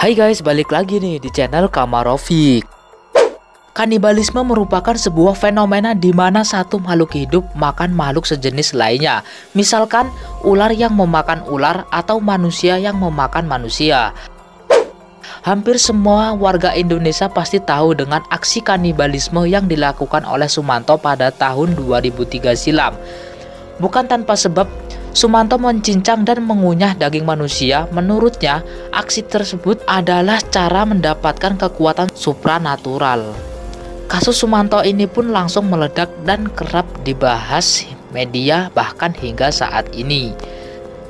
Hai guys, balik lagi nih di channel Kamarofik. Kanibalisme merupakan sebuah fenomena di mana satu makhluk hidup makan makhluk sejenis lainnya. Misalkan ular yang memakan ular atau manusia yang memakan manusia. Hampir semua warga Indonesia pasti tahu dengan aksi kanibalisme yang dilakukan oleh Sumanto pada tahun 2003 silam. Bukan tanpa sebab, Sumanto mencincang dan mengunyah daging manusia. Menurutnya, aksi tersebut adalah cara mendapatkan kekuatan supranatural. Kasus Sumanto ini pun langsung meledak dan kerap dibahas media bahkan hingga saat ini.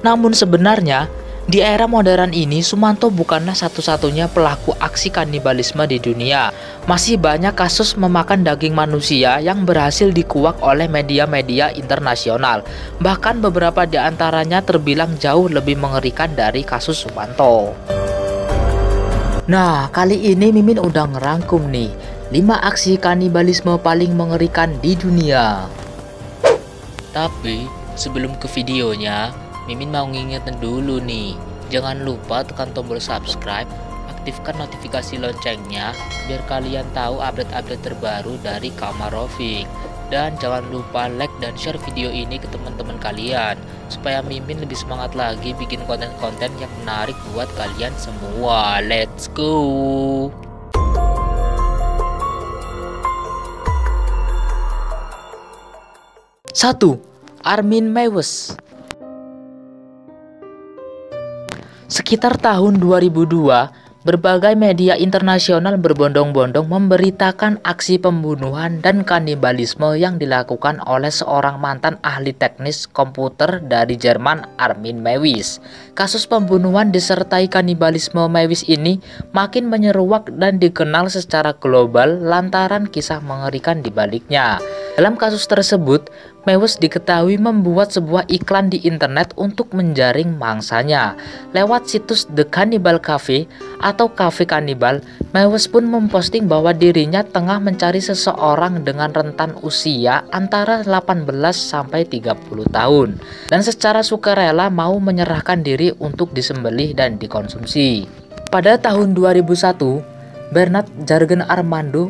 Namun sebenarnya, di era modern ini, Sumanto bukanlah satu-satunya pelaku aksi kanibalisme di dunia. Masih banyak kasus memakan daging manusia yang berhasil dikuak oleh media-media internasional. Bahkan beberapa di antaranya terbilang jauh lebih mengerikan dari kasus Sumanto. Nah, kali ini Mimin udah ngerangkum nih 5 aksi kanibalisme paling mengerikan di dunia. Tapi sebelum ke videonya, Mimin mau ngingetin dulu nih, jangan lupa tekan tombol subscribe, aktifkan notifikasi loncengnya biar kalian tahu update-update terbaru dari Kamarofik. Dan jangan lupa like dan share video ini ke teman-teman kalian supaya Mimin lebih semangat lagi bikin konten-konten yang menarik buat kalian semua. Let's go! Satu, Armin Meiwes. Sekitar tahun 2002, berbagai media internasional berbondong-bondong memberitakan aksi pembunuhan dan kanibalisme yang dilakukan oleh seorang mantan ahli teknis komputer dari Jerman, Armin Meiwes. Kasus pembunuhan disertai kanibalisme Meiwes ini makin menyeruak dan dikenal secara global lantaran kisah mengerikan di baliknya. Dalam kasus tersebut, Meiwes diketahui membuat sebuah iklan di internet untuk menjaring mangsanya. Lewat situs The Cannibal Cafe atau Cafe Kanibal, Meiwes pun memposting bahwa dirinya tengah mencari seseorang dengan rentan usia antara 18 sampai 30 tahun dan secara sukarela mau menyerahkan diri untuk disembelih dan dikonsumsi. Pada tahun 2001, Bernard Jargen Armando,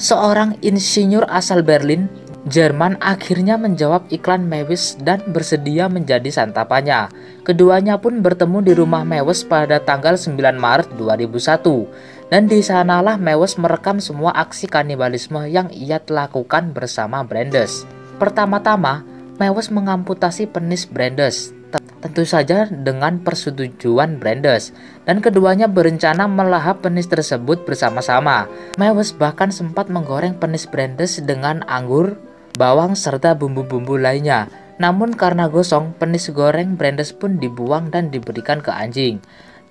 seorang insinyur asal Berlin, Jerman, akhirnya menjawab iklan Meiwes dan bersedia menjadi santapannya. Keduanya pun bertemu di rumah Meiwes pada tanggal 9 Maret 2001. Dan di sanalah Meiwes merekam semua aksi kanibalisme yang ia lakukan bersama Brandes. Pertama-tama, Meiwes mengamputasi penis Brandes, tentu saja dengan persetujuan Brandes, dan keduanya berencana melahap penis tersebut bersama-sama. Meiwes bahkan sempat menggoreng penis Brandes dengan anggur, bawang, serta bumbu-bumbu lainnya. Namun karena gosong, penis goreng Brandes pun dibuang dan diberikan ke anjing.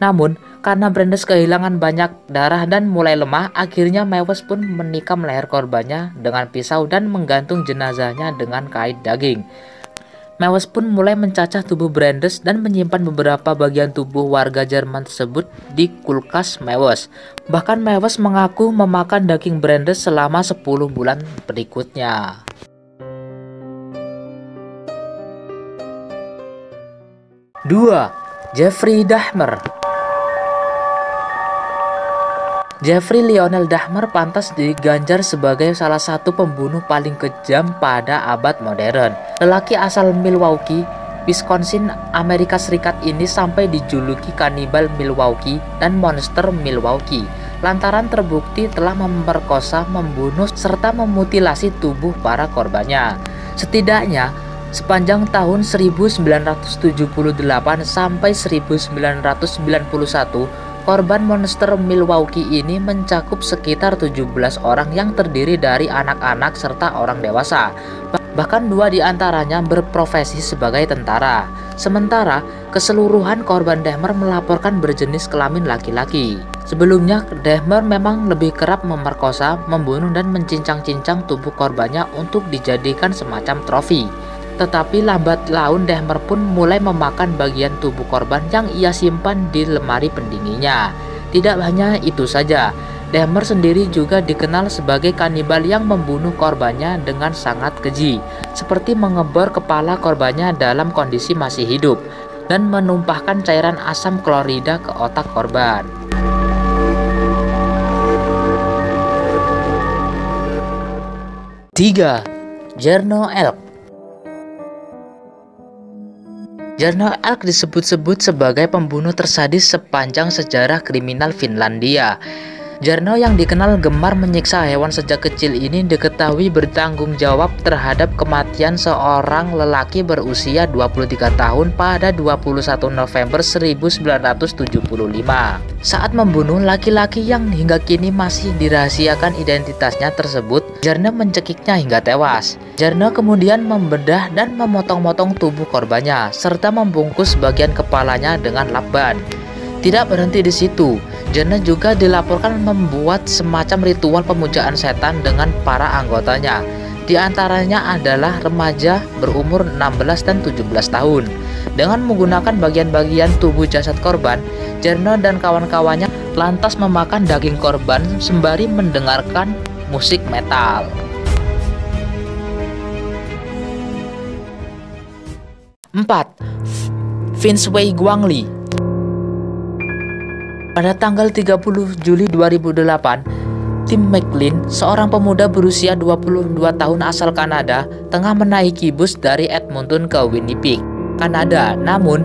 Namun karena Brandes kehilangan banyak darah dan mulai lemah, akhirnya Meiwes pun menikam leher korbannya dengan pisau dan menggantung jenazahnya dengan kait daging. Meiwes pun mulai mencacah tubuh Brandes dan menyimpan beberapa bagian tubuh warga Jerman tersebut di kulkas Meiwes. Bahkan Meiwes mengaku memakan daging Brandes selama 10 bulan berikutnya. 2. Jeffrey Dahmer. Jeffrey Lionel Dahmer pantas diganjar sebagai salah satu pembunuh paling kejam pada abad modern. Lelaki asal Milwaukee, Wisconsin, Amerika Serikat ini sampai dijuluki kanibal Milwaukee dan monster Milwaukee lantaran terbukti telah memperkosa, membunuh, serta memutilasi tubuh para korbannya. Setidaknya sepanjang tahun 1978 sampai 1991, korban monster Milwaukee ini mencakup sekitar 17 orang yang terdiri dari anak-anak serta orang dewasa. Bahkan 2 di antaranya berprofesi sebagai tentara. Sementara keseluruhan korban Dahmer melaporkan berjenis kelamin laki-laki. Sebelumnya, Dahmer memang lebih kerap memerkosa, membunuh dan mencincang-cincang tubuh korbannya untuk dijadikan semacam trofi. Tetapi lambat laun Dahmer pun mulai memakan bagian tubuh korban yang ia simpan di lemari pendinginnya. Tidak hanya itu saja, Dahmer sendiri juga dikenal sebagai kanibal yang membunuh korbannya dengan sangat keji, seperti mengebor kepala korbannya dalam kondisi masih hidup dan menumpahkan cairan asam klorida ke otak korban. 3. Jarno Elk. Jarno Elk disebut-sebut sebagai pembunuh tersadis sepanjang sejarah kriminal Finlandia. Jarno yang dikenal gemar menyiksa hewan sejak kecil ini diketahui bertanggung jawab terhadap kematian seorang lelaki berusia 23 tahun pada 21 November 1975. Saat membunuh laki-laki yang hingga kini masih dirahasiakan identitasnya tersebut, Jarno mencekiknya hingga tewas. Jarno kemudian membedah dan memotong-motong tubuh korbannya serta membungkus bagian kepalanya dengan lakban. Tidak berhenti di situ, Jarno juga dilaporkan membuat semacam ritual pemujaan setan dengan para anggotanya. Di antaranya adalah remaja berumur 16 dan 17 tahun. Dengan menggunakan bagian-bagian tubuh jasad korban, Jarno dan kawan-kawannya lantas memakan daging korban sembari mendengarkan musik metal. 4. Vince Wei Guangli. Pada tanggal 30 Juli 2008, Tim McLean, seorang pemuda berusia 22 tahun asal Kanada, tengah menaiki bus dari Edmonton ke Winnipeg, Kanada. Namun,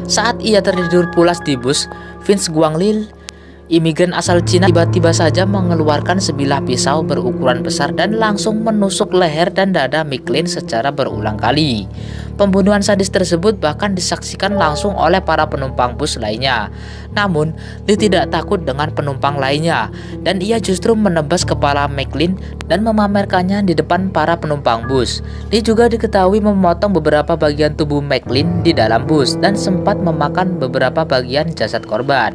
saat ia tertidur pulas di bus, Vince Guangli, imigran asal Cina, tiba-tiba saja mengeluarkan sebilah pisau berukuran besar dan langsung menusuk leher dan dada McLean secara berulang kali. Pembunuhan sadis tersebut bahkan disaksikan langsung oleh para penumpang bus lainnya. Namun, Lee tidak takut dengan penumpang lainnya, dan ia justru menebas kepala McLean dan memamerkannya di depan para penumpang bus. Lee juga diketahui memotong beberapa bagian tubuh McLean di dalam bus dan sempat memakan beberapa bagian jasad korban.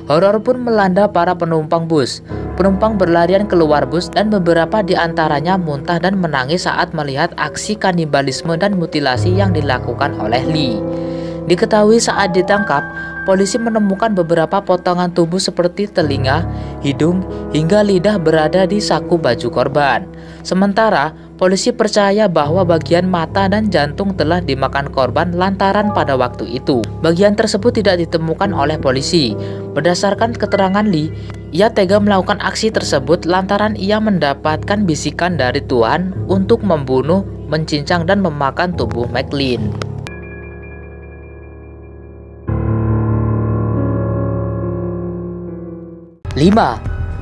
Horor pun melanda para penumpang bus. Penumpang berlarian keluar bus dan beberapa di antaranya muntah dan menangis saat melihat aksi kanibalisme dan mutilasi yang dilakukan oleh Lee. Diketahui saat ditangkap, polisi menemukan beberapa potongan tubuh seperti telinga, hidung, hingga lidah berada di saku baju korban. Sementara, polisi percaya bahwa bagian mata dan jantung telah dimakan korban lantaran pada waktu itu bagian tersebut tidak ditemukan oleh polisi. Berdasarkan keterangan Lee, ia tega melakukan aksi tersebut lantaran ia mendapatkan bisikan dari Tuhan untuk membunuh, mencincang, dan memakan tubuh McLean. 5.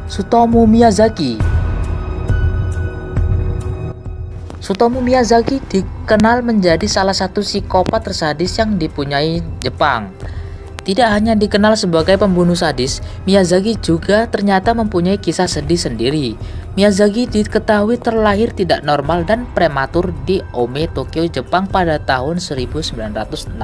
Tsutomu Miyazaki. Tsutomu Miyazaki dikenal menjadi salah satu psikopat tersadis yang dipunyai Jepang. Tidak hanya dikenal sebagai pembunuh sadis, Miyazaki juga ternyata mempunyai kisah sedih sendiri. Miyazaki diketahui terlahir tidak normal dan prematur di Ome, Tokyo, Jepang pada tahun 1962.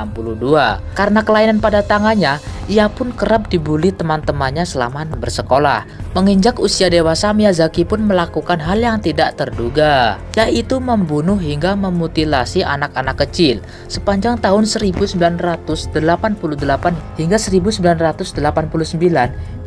Karena kelainan pada tangannya, ia pun kerap dibully teman-temannya selama bersekolah. Menginjak usia dewasa, Miyazaki pun melakukan hal yang tidak terduga, yaitu membunuh hingga memutilasi anak-anak kecil. Sepanjang tahun 1988 hingga 1989,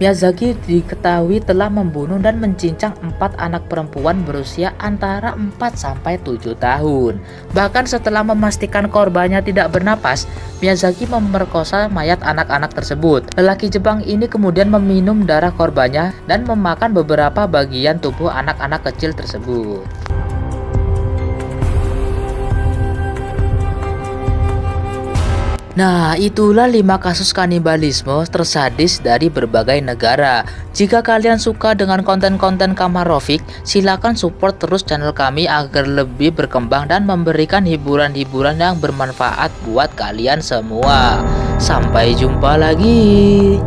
Miyazaki diketahui telah membunuh dan mencincang 4 anak perempuan berusia antara 4-7 tahun. Bahkan setelah memastikan korbannya tidak bernapas, Miyazaki memerkosa mayat anak-anak tersebut. Lelaki Jepang ini kemudian meminum darah korbannya dan memakan beberapa bagian tubuh anak-anak kecil tersebut. Nah, itulah 5 kasus kanibalisme tersadis dari berbagai negara. Jika kalian suka dengan konten-konten Kamarofik, silakan support terus channel kami agar lebih berkembang dan memberikan hiburan-hiburan yang bermanfaat buat kalian semua. Sampai jumpa lagi.